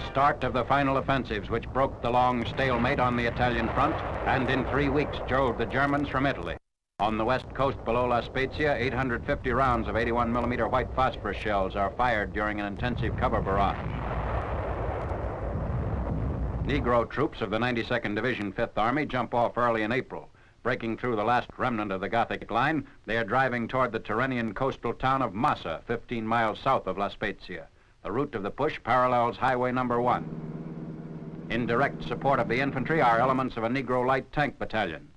start of the final offensives which broke the long stalemate on the Italian front and in 3 weeks drove the Germans from Italy. On the west coast below La Spezia, 850 rounds of 81mm white phosphorus shells are fired during an intensive cover barrage. Negro troops of the 92nd Division, 5th Army jump off early in April. Breaking through the last remnant of the Gothic line, they are driving toward the Tyrrhenian coastal town of Massa, 15 miles south of La Spezia. The route of the push parallels Highway number 1. In direct support of the infantry are elements of a Negro light tank battalion.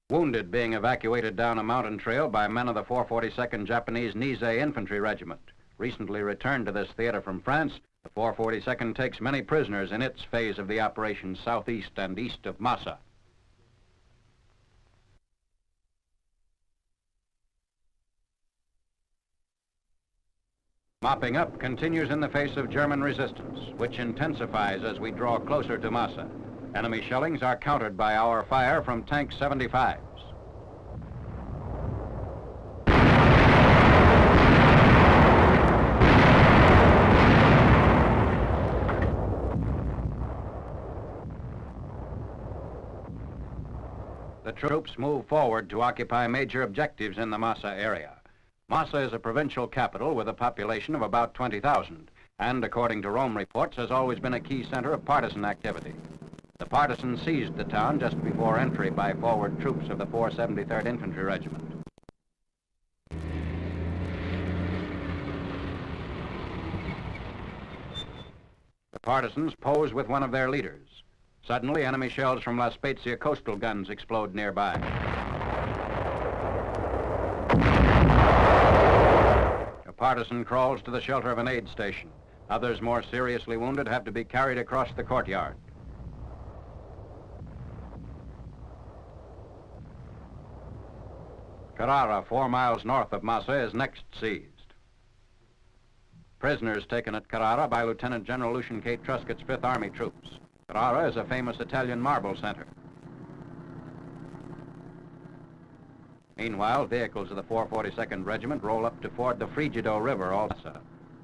Wounded being evacuated down a mountain trail by men of the 442nd Japanese Nisei Infantry Regiment. Recently returned to this theater from France, the 442nd takes many prisoners in its phase of the operation southeast and east of Massa. Mopping up continues in the face of German resistance, which intensifies as we draw closer to Massa. Enemy shellings are countered by our fire from Tank 75s. The troops move forward to occupy major objectives in the Massa area. Massa is a provincial capital with a population of about 20,000, and according to Rome reports, has always been a key center of partisan activity. The partisans seized the town just before entry by forward troops of the 473rd Infantry Regiment. The partisans pose with one of their leaders. Suddenly, enemy shells from La Spezia coastal guns explode nearby. A partisan crawls to the shelter of an aid station. Others more seriously wounded have to be carried across the courtyard. Carrara, 4 miles north of Massa, is next seized. Prisoners taken at Carrara by Lieutenant General Lucian K. Truscott's 5th Army troops. Carrara is a famous Italian marble center. Meanwhile, vehicles of the 442nd Regiment roll up to ford the Frigido River also.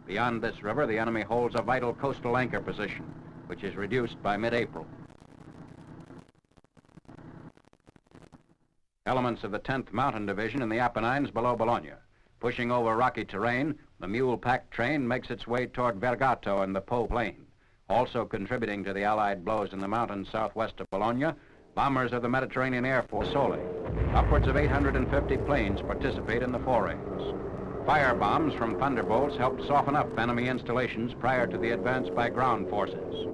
Beyond this river, the enemy holds a vital coastal anchor position, which is reduced by mid-April. Elements of the 10th Mountain Division in the Apennines below Bologna. Pushing over rocky terrain, the mule-packed train makes its way toward Vergato and the Po Plain. Also contributing to the Allied blows in the mountains southwest of Bologna, bombers of the Mediterranean Air Force Sole. Upwards of 850 planes participate in the forays. Fire bombs from thunderbolts helped soften up enemy installations prior to the advance by ground forces.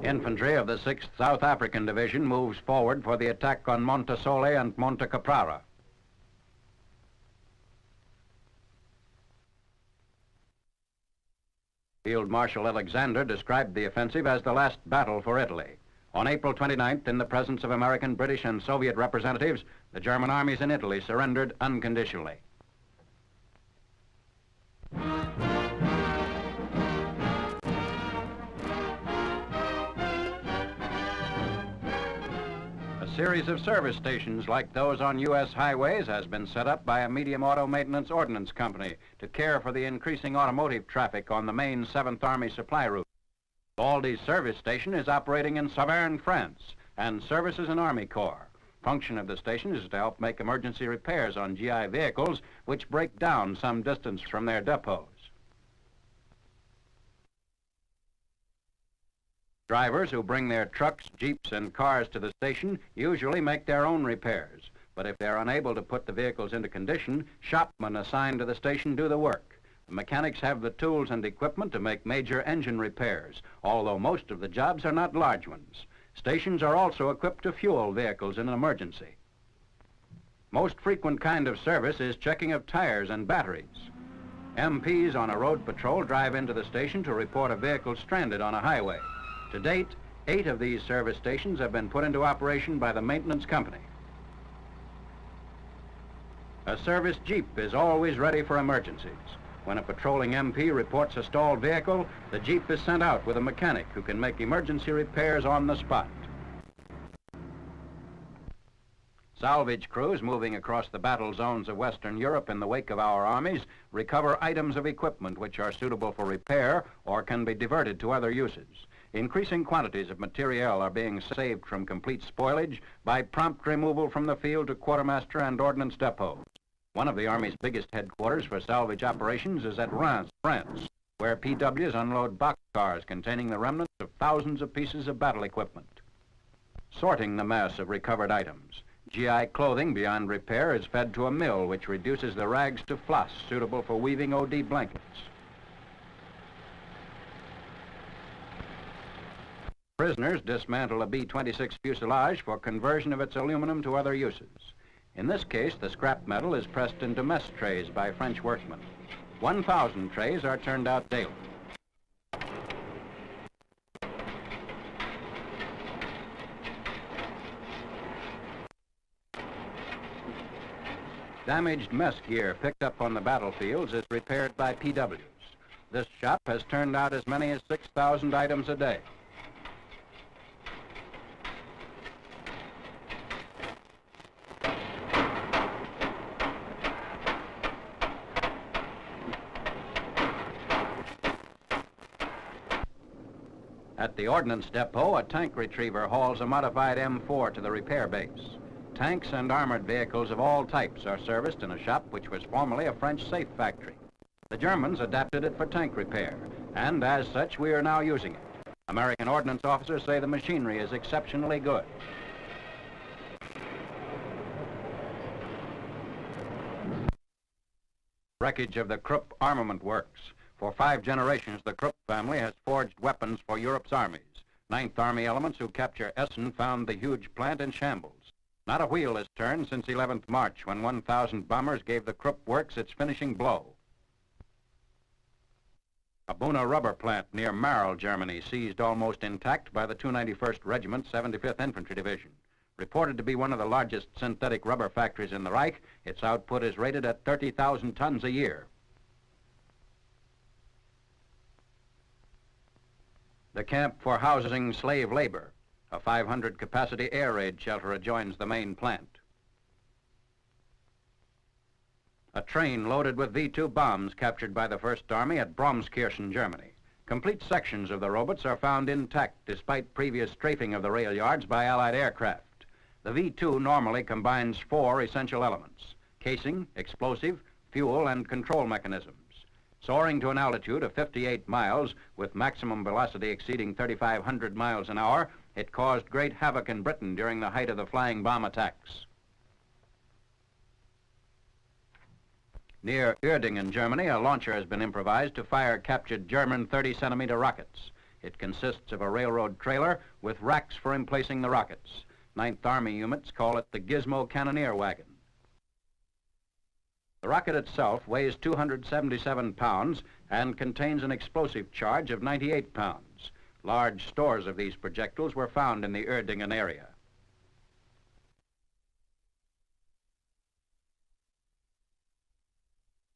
Infantry of the 6th South African Division moves forward for the attack on Monte Sole and Monte Caprara. Field Marshal Alexander described the offensive as the last battle for Italy. On April 29th, in the presence of American, British, and Soviet representatives, the German armies in Italy surrendered unconditionally. A series of service stations like those on U.S. highways has been set up by a medium auto maintenance ordnance company to care for the increasing automotive traffic on the main 7th Army supply route. Baldy's service station is operating in Saverne, France, and services an Army Corps. Function of the station is to help make emergency repairs on GI vehicles which break down some distance from their depots. Drivers who bring their trucks, jeeps, and cars to the station usually make their own repairs. But if they're unable to put the vehicles into condition, shopmen assigned to the station do the work. The mechanics have the tools and equipment to make major engine repairs, although most of the jobs are not large ones. Stations are also equipped to fuel vehicles in an emergency. Most frequent kind of service is checking of tires and batteries. MPs on a road patrol drive into the station to report a vehicle stranded on a highway. To date, 8 of these service stations have been put into operation by the maintenance company. A service jeep is always ready for emergencies. When a patrolling MP reports a stalled vehicle, the jeep is sent out with a mechanic who can make emergency repairs on the spot. Salvage crews moving across the battle zones of Western Europe in the wake of our armies recover items of equipment which are suitable for repair or can be diverted to other uses. Increasing quantities of materiel are being saved from complete spoilage by prompt removal from the field to quartermaster and ordnance depots. One of the Army's biggest headquarters for salvage operations is at Reims, France, where PWs unload boxcars containing the remnants of thousands of pieces of battle equipment. Sorting the mass of recovered items. GI clothing beyond repair is fed to a mill which reduces the rags to floss suitable for weaving OD blankets. Prisoners dismantle a B-26 fuselage for conversion of its aluminum to other uses. In this case, the scrap metal is pressed into mess trays by French workmen. 1,000 trays are turned out daily. Damaged mess gear picked up on the battlefields is repaired by PWs. This shop has turned out as many as 6,000 items a day. At the Ordnance Depot, a tank retriever hauls a modified M4 to the repair base. Tanks and armored vehicles of all types are serviced in a shop which was formerly a French safe factory. The Germans adapted it for tank repair, and as such, we are now using it. American ordnance officers say the machinery is exceptionally good. Wreckage of the Krupp Armament Works. For 5 generations, the Krupp family has forged weapons for Europe's armies. 9th Army elements who capture Essen found the huge plant in shambles. Not a wheel has turned since 11th March, when 1,000 bombers gave the Krupp Works its finishing blow. A Buna rubber plant near Marl, Germany, seized almost intact by the 291st Regiment, 75th Infantry Division. Reported to be one of the largest synthetic rubber factories in the Reich, its output is rated at 30,000 tons a year. The camp for housing slave labor. A 500-capacity air raid shelter adjoins the main plant. A train loaded with V-2 bombs captured by the First Army at Bromskirchen, Germany. Complete sections of the robots are found intact despite previous strafing of the rail yards by Allied aircraft. The V-2 normally combines 4 essential elements: casing, explosive, fuel, and control mechanisms. Soaring to an altitude of 58 miles, with maximum velocity exceeding 3,500 miles an hour, it caused great havoc in Britain during the height of the flying bomb attacks. Near Uerdingen, Germany, a launcher has been improvised to fire captured German 30-centimeter rockets. It consists of a railroad trailer with racks for emplacing the rockets. 9th Army units call it the Gizmo Cannoneer Wagon. The rocket itself weighs 277 pounds and contains an explosive charge of 98 pounds. Large stores of these projectiles were found in the Uerdingen area.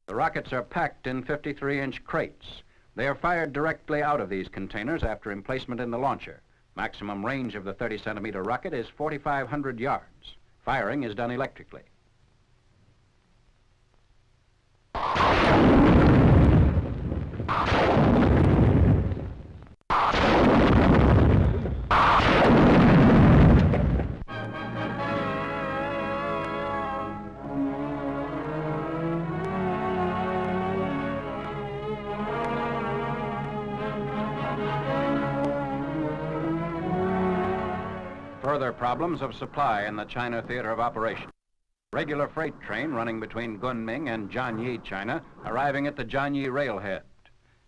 The rockets are packed in 53-inch crates. They are fired directly out of these containers after emplacement in the launcher. Maximum range of the 30-centimeter rocket is 4,500 yards. Firing is done electrically. Further problems of supply in the China theater of operation. Regular freight train running between Kunming and Jiangyi, China, arriving at the Jiangyi railhead.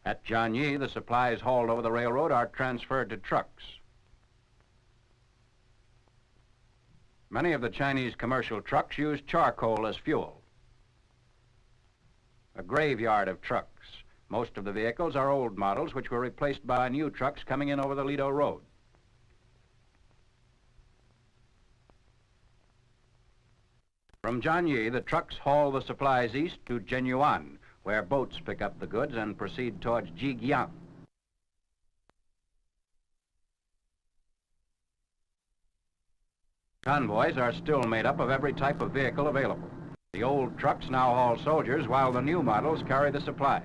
At Jiangyi, the supplies hauled over the railroad are transferred to trucks. Many of the Chinese commercial trucks use charcoal as fuel. A graveyard of trucks. Most of the vehicles are old models which were replaced by new trucks coming in over the Lido Road. From Jiangyi, the trucks haul the supplies east to Jianyuan, where boats pick up the goods and proceed towards Jigyang. Convoys are still made up of every type of vehicle available. The old trucks now haul soldiers, while the new models carry the supplies.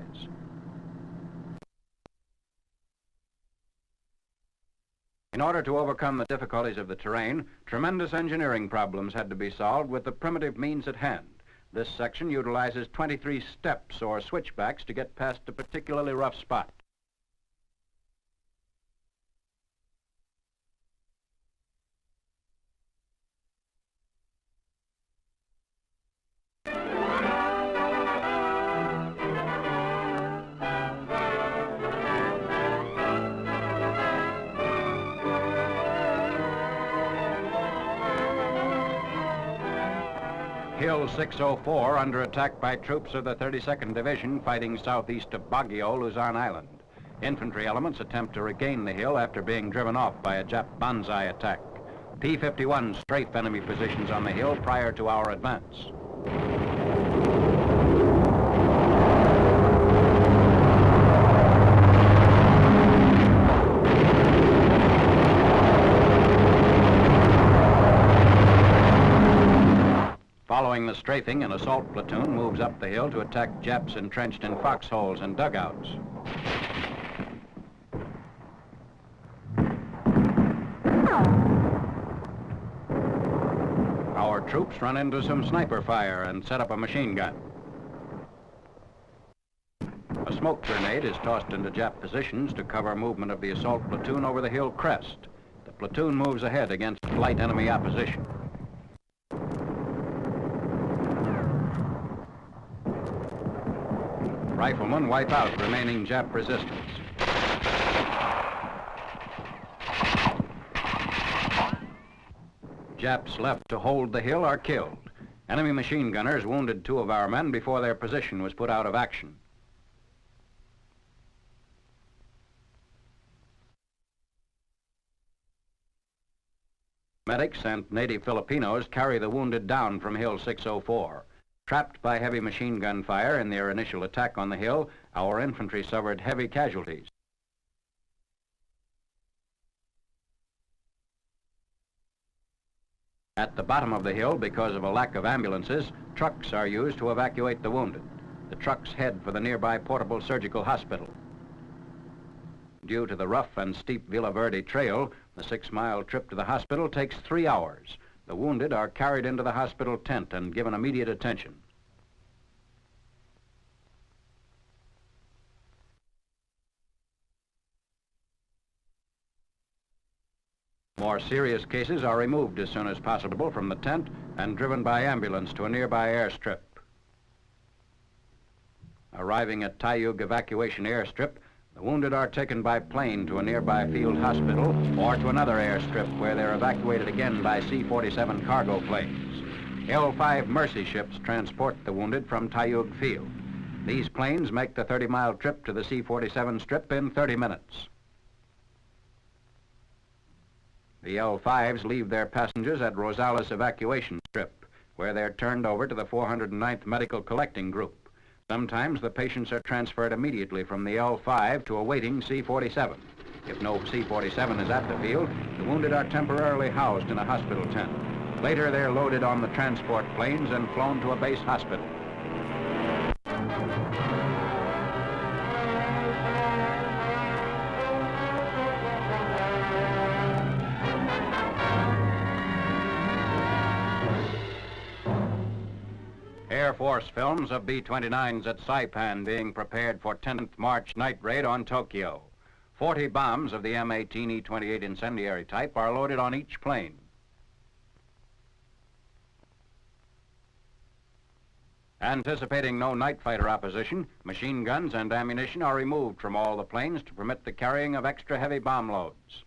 In order to overcome the difficulties of the terrain, tremendous engineering problems had to be solved with the primitive means at hand. This section utilizes 23 steps or switchbacks to get past a particularly rough spot. Hill 604 under attack by troops of the 32nd Division fighting southeast of Baguio, Luzon Island. Infantry elements attempt to regain the hill after being driven off by a Jap banzai attack. P-51 strafe enemy positions on the hill prior to our advance. Following the strafing, an assault platoon moves up the hill to attack Japs entrenched in foxholes and dugouts. Our troops run into some sniper fire and set up a machine gun. A smoke grenade is tossed into Jap positions to cover movement of the assault platoon over the hill crest. The platoon moves ahead against light enemy opposition. Riflemen wipe out remaining Jap resistance. Japs left to hold the hill are killed. Enemy machine gunners wounded 2 of our men before their position was put out of action. Medics and native Filipinos carry the wounded down from Hill 604. Trapped by heavy machine gun fire in their initial attack on the hill, our infantry suffered heavy casualties. At the bottom of the hill, because of a lack of ambulances, trucks are used to evacuate the wounded. The trucks head for the nearby portable surgical hospital. Due to the rough and steep Villa Verde trail, the 6-mile trip to the hospital takes 3 hours. The wounded are carried into the hospital tent and given immediate attention. More serious cases are removed as soon as possible from the tent and driven by ambulance to a nearby airstrip. Arriving at Taiyug Evacuation Airstrip, the wounded are taken by plane to a nearby field hospital or to another airstrip where they're evacuated again by C-47 cargo planes. L-5 Mercy ships transport the wounded from Taiyug Field. These planes make the 30-mile trip to the C-47 strip in 30 minutes. The L-5s leave their passengers at Rosales Evacuation Strip, where they're turned over to the 409th Medical Collecting Group. Sometimes the patients are transferred immediately from the L-5 to a waiting C-47. If no C-47 is at the field, the wounded are temporarily housed in a hospital tent. Later, they're loaded on the transport planes and flown to a base hospital. Air Force films of B-29s at Saipan being prepared for 10th March night raid on Tokyo. 40 bombs of the M18E28 incendiary type are loaded on each plane. Anticipating no night fighter opposition, machine guns and ammunition are removed from all the planes to permit the carrying of extra heavy bomb loads.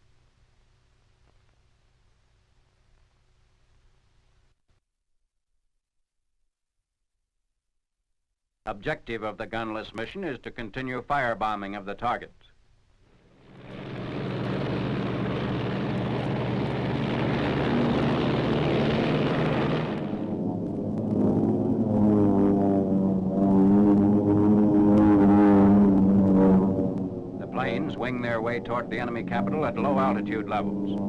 Objective of the gunless mission is to continue firebombing of the target. The planes wing their way toward the enemy capital at low altitude levels.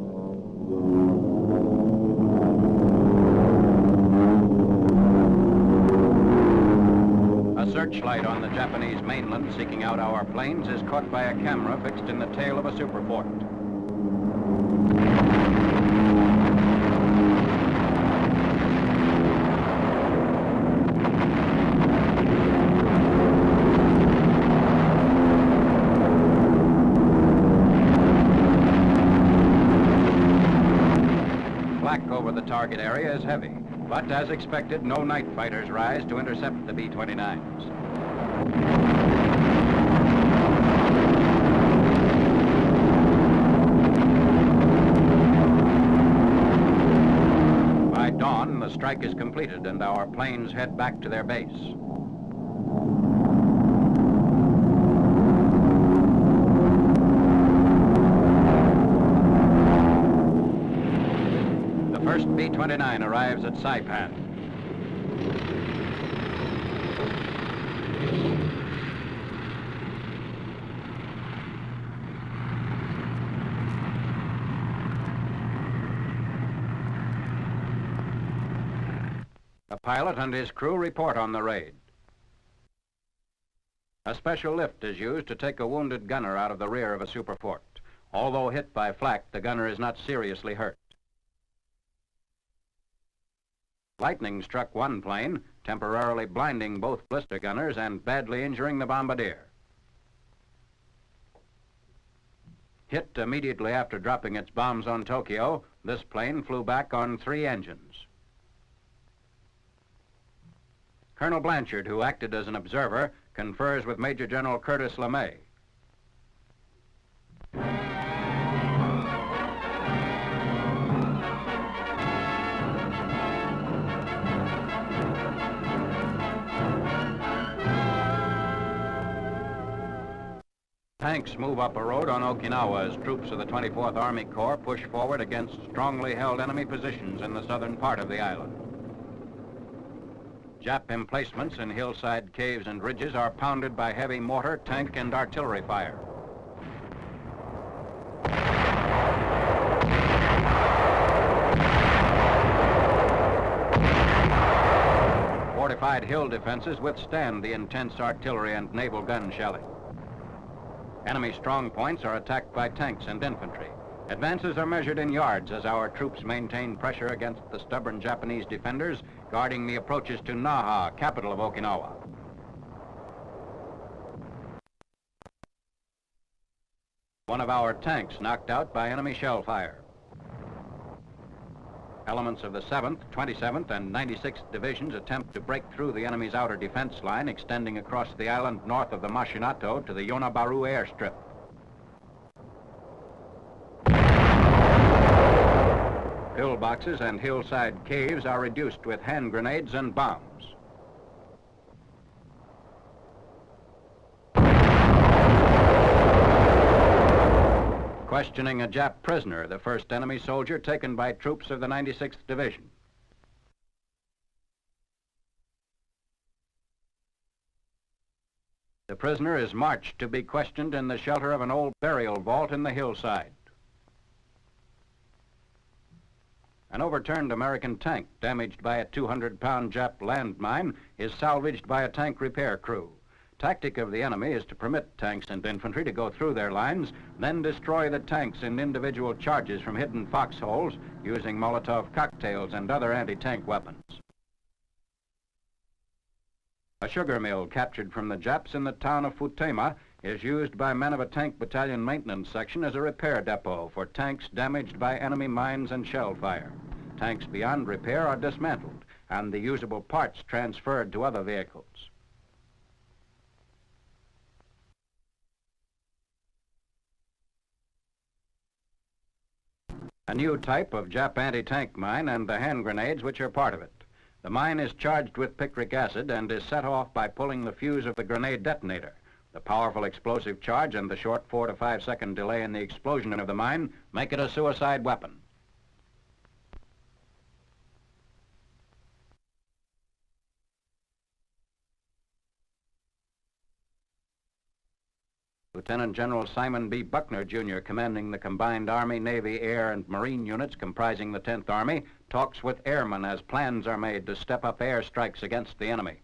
A searchlight on the Japanese mainland seeking out our planes is caught by a camera fixed in the tail of a superfort. Flak over the target area is heavy. But as expected, no night fighters rise to intercept the B-29s. By dawn, the strike is completed and our planes head back to their base. First B-29 arrives at Saipan. A pilot and his crew report on the raid. A special lift is used to take a wounded gunner out of the rear of a superfort. Although hit by flak, the gunner is not seriously hurt. Lightning struck one plane, temporarily blinding both blister gunners and badly injuring the bombardier. Hit immediately after dropping its bombs on Tokyo, this plane flew back on 3 engines. Colonel Blanchard, who acted as an observer, confers with Major General Curtis LeMay. Tanks move up a road on Okinawa as troops of the 24th Army Corps push forward against strongly held enemy positions in the southern part of the island. Jap emplacements in hillside caves and ridges are pounded by heavy mortar, tank, and artillery fire. Fortified hill defenses withstand the intense artillery and naval gun shelling. Enemy strong points are attacked by tanks and infantry. Advances are measured in yards as our troops maintain pressure against the stubborn Japanese defenders guarding the approaches to Naha, capital of Okinawa. One of our tanks knocked out by enemy shell fire. Elements of the 7th, 27th, and 96th Divisions attempt to break through the enemy's outer defense line extending across the island north of the Mashinato to the Yonabaru airstrip. Pillboxes and hillside caves are reduced with hand grenades and bombs. Questioning a Jap prisoner, the first enemy soldier taken by troops of the 96th Division. The prisoner is marched to be questioned in the shelter of an old burial vault in the hillside. An overturned American tank damaged by a 200-pound Jap landmine is salvaged by a tank repair crew. Tactic of the enemy is to permit tanks and infantry to go through their lines, then destroy the tanks in individual charges from hidden foxholes using Molotov cocktails and other anti-tank weapons. A sugar mill captured from the Japs in the town of Futema is used by men of a tank battalion maintenance section as a repair depot for tanks damaged by enemy mines and shell fire. Tanks beyond repair are dismantled. and the usable parts transferred to other vehicles. A new type of Jap anti-tank mine and the hand grenades which are part of it. The mine is charged with picric acid and is set off by pulling the fuse of the grenade detonator. The powerful explosive charge and the short 4 to 5 second delay in the explosion of the mine make it a suicide weapon. Lieutenant General Simon B. Buckner, Jr., commanding the combined Army, Navy, Air, and Marine units comprising the 10th Army, talks with airmen as plans are made to step up air strikes against the enemy.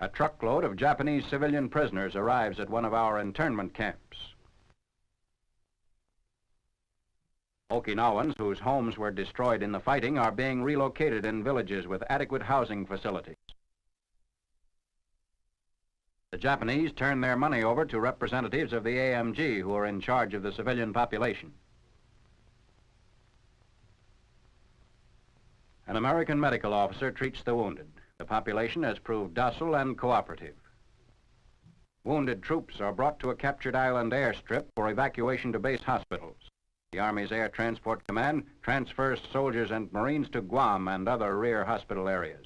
A truckload of Japanese civilian prisoners arrives at one of our internment camps. Okinawans whose homes were destroyed in the fighting are being relocated in villages with adequate housing facilities. The Japanese turn their money over to representatives of the AMG who are in charge of the civilian population. An American medical officer treats the wounded. The population has proved docile and cooperative. Wounded troops are brought to a captured island airstrip for evacuation to base hospitals. The Army's Air Transport Command transfers soldiers and Marines to Guam and other rear hospital areas.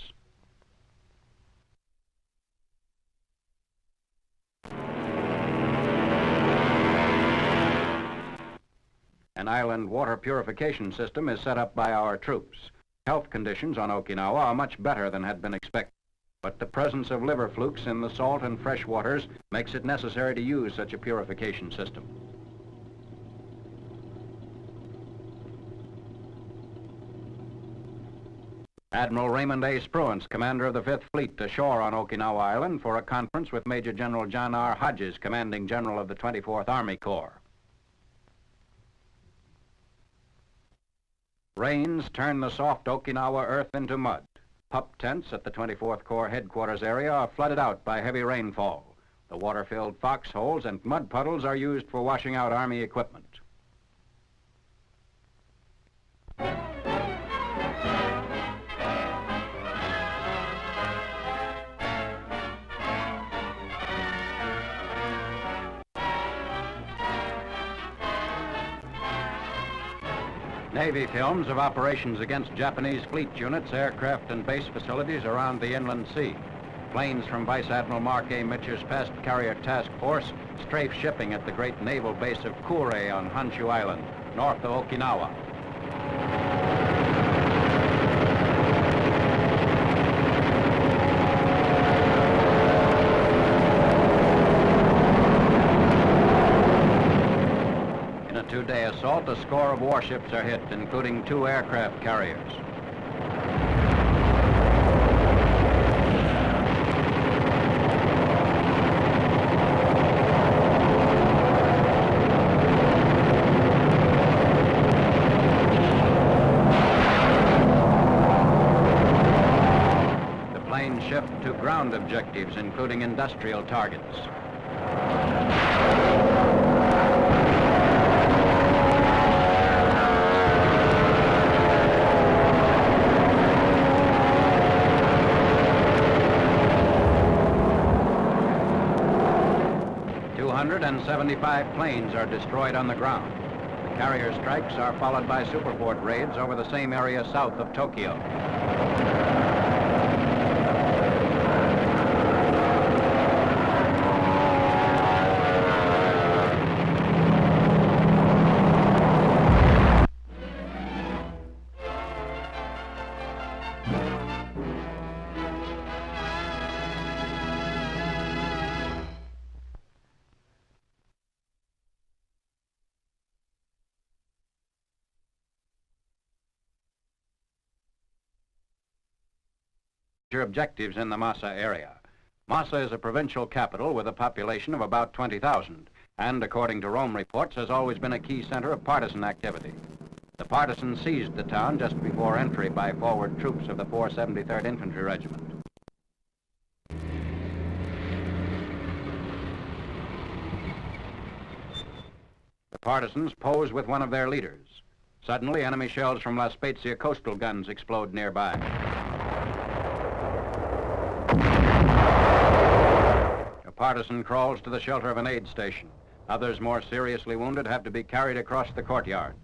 An island water purification system is set up by our troops. Health conditions on Okinawa are much better than had been expected, but the presence of liver flukes in the salt and fresh waters makes it necessary to use such a purification system. Admiral Raymond A. Spruance, commander of the 5th Fleet, ashore on Okinawa Island for a conference with Major General John R. Hodges, commanding general of the 24th Army Corps. Rains turn the soft Okinawa earth into mud. Pup tents at the 24th Corps headquarters area are flooded out by heavy rainfall. The water-filled foxholes and mud puddles are used for washing out Army equipment. Navy films of operations against Japanese fleet units, aircraft, and base facilities around the inland sea. Planes from Vice Admiral Mark A. Mitchell's Pest Carrier Task Force strafe shipping at the great naval base of Kure on Honshu Island, north of Okinawa. Two-day assault, a score of warships are hit, including 2 aircraft carriers. The planes shift to ground objectives, including industrial targets. 275 planes are destroyed on the ground. The carrier strikes are followed by superport raids over the same area south of Tokyo. Objectives in the Masa area. Masa is a provincial capital with a population of about 20,000 and, according to Rome reports, has always been a key center of partisan activity. The partisans seized the town just before entry by forward troops of the 473rd Infantry Regiment. The partisans pose with one of their leaders. Suddenly, enemy shells from La Spezia coastal guns explode nearby. A partisan crawls to the shelter of an aid station. Others more seriously wounded have to be carried across the courtyard.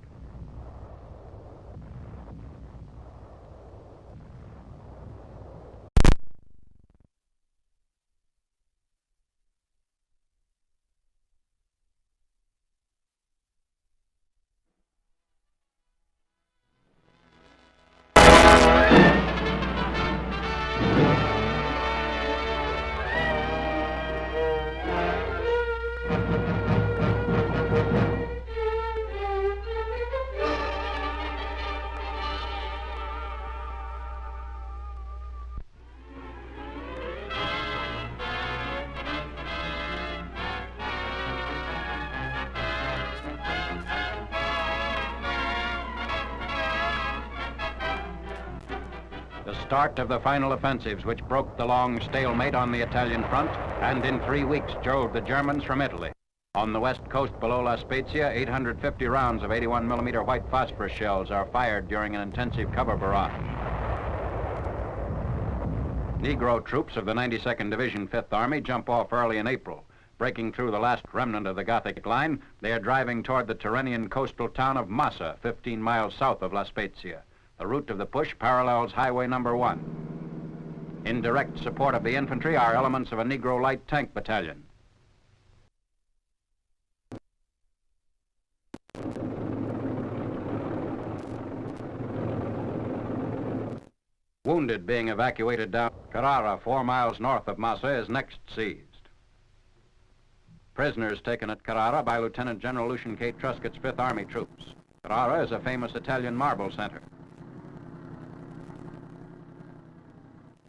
The start of the final offensives which broke the long stalemate on the Italian front and in 3 weeks drove the Germans from Italy. On the west coast below La Spezia, 850 rounds of 81mm white phosphorus shells are fired during an intensive cover barrage. Negro troops of the 92nd Division, 5th Army jump off early in April. Breaking through the last remnant of the Gothic line, they are driving toward the Tyrrhenian coastal town of Massa, 15 miles south of La Spezia. The route of the push parallels Highway number 1. In direct support of the infantry are elements of a Negro light tank battalion. Wounded being evacuated down Carrara, 4 miles north of Massa, is next seized. Prisoners taken at Carrara by Lieutenant General Lucian K. Truscott's 5th Army troops. Carrara is a famous Italian marble center.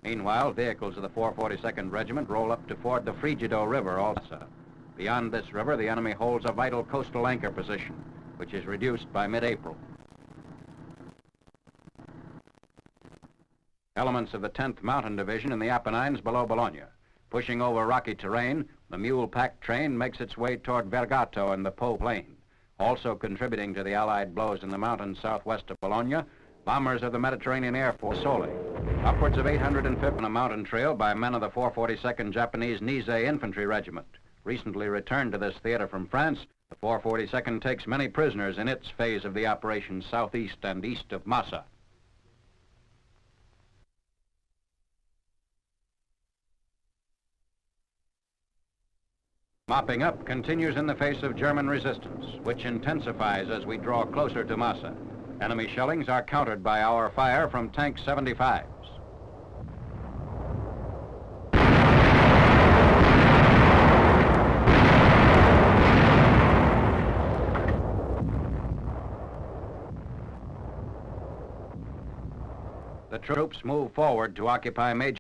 Meanwhile, vehicles of the 442nd Regiment roll up to ford the Frigido River also. Beyond this river, the enemy holds a vital coastal anchor position, which is reduced by mid-April. Elements of the 10th Mountain Division in the Apennines below Bologna. Pushing over rocky terrain, the mule pack train makes its way toward Vergato and the Po Plain. Also contributing to the Allied blows in the mountains southwest of Bologna, bombers of the Mediterranean Air Force Sole. Upwards of 850 on a mountain trail by men of the 442nd Japanese Nisei Infantry Regiment. Recently returned to this theater from France, the 442nd takes many prisoners in its phase of the operation southeast and east of Massa. Mopping up continues in the face of German resistance, which intensifies as we draw closer to Massa. Enemy shellings are countered by our fire from Tank 75s. The troops move forward to occupy major